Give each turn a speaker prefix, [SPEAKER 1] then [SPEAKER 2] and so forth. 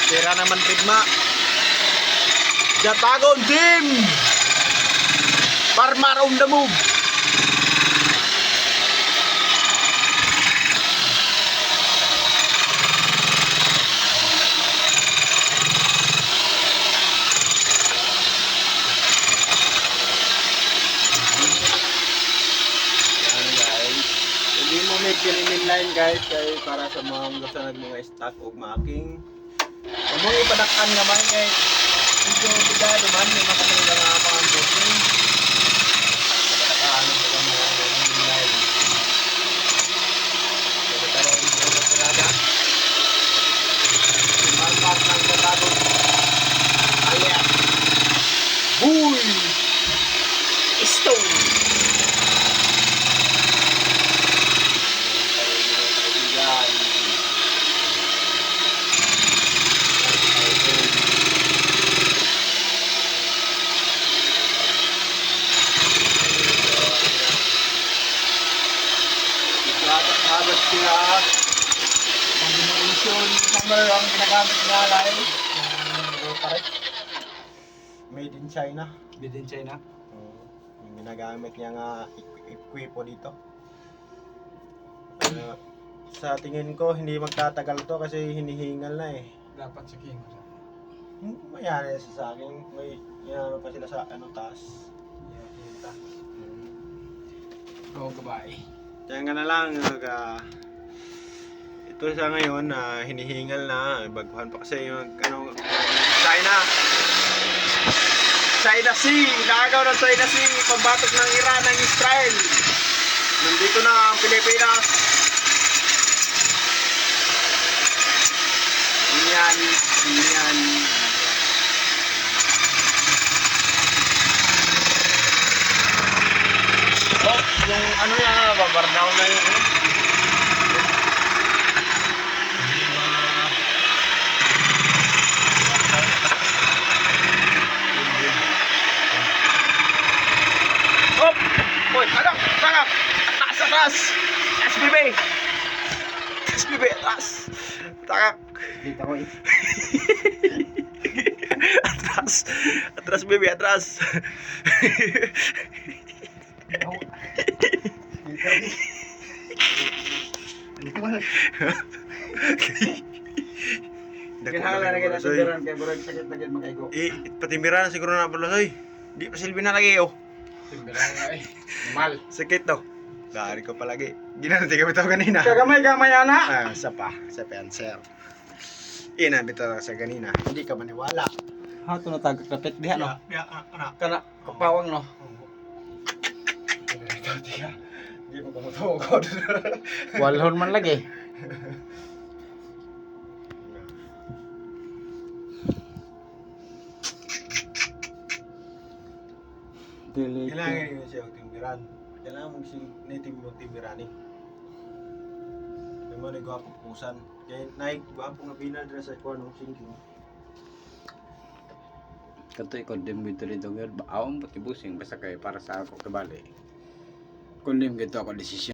[SPEAKER 1] Pera naman Pigma. Jatagon team. Farmer on the move. Hindi mo may kinimin line guys kay para sa mga gusto mga stock o making kung ipadakan naman kay medyo bigado man may makasalang nga mga bossing padakaan mo ka mga line pagkakaroon mo sa tirada malpat ng katado alias Bull Stone. Habat sila combination number ang ginagamit niya live made in China.
[SPEAKER 2] Made in China?
[SPEAKER 1] Yung ginagamit niya nga equipo dito. Sa tingin ko hindi magtatagal to kasi hinihingal na eh.
[SPEAKER 2] Dapat sa king.
[SPEAKER 1] Mayari sa akin, may ano pa sila sa taas.
[SPEAKER 2] Kita. Go goodbye.
[SPEAKER 1] Kaya nga na lang, ito sa ngayon hinihingal na, baguhan pa kasi yung China Sea, nakagaw ng China Sea, pagbatok ng Iran ng Israel. Nandito na ang Pilipinas. Yan. Oh, yung yan, babardown na yung oh! Boy, tagak! Atas! SBB, atas! Tagak!
[SPEAKER 2] Dito ko eh.
[SPEAKER 1] Atras baby, atras.
[SPEAKER 2] Kinahanglan na kita tindiran kay burag sakit na gid makaigo.
[SPEAKER 1] Patimbiran siguro na pala di pa silbi na lagi
[SPEAKER 2] Tindiran nga eh. Mal.
[SPEAKER 1] Sakit to. Dari ko palagi. Ginanti kami to kanina.
[SPEAKER 2] Kagamay ana.
[SPEAKER 1] Sa pencil. Ina bitaw sa kanina. Hindi ka maniwala.
[SPEAKER 2] Ha to na tagakapit diha no.
[SPEAKER 1] Anak.
[SPEAKER 2] Kana kapawang no.
[SPEAKER 1] Hindi mo kumutugod.
[SPEAKER 2] Walhon man lagi.
[SPEAKER 1] Kailangan yun siya timbiran. Kailangan mong timbiran eh. May mga nagwapong pusan. Kaya naigwapong nga pinadra sa ikuan ng sinking.
[SPEAKER 2] Kanto i-condemn mo ito rin. Baawang pati busing basta kayo para sa ako kabali. Condemn gito ako desisyon.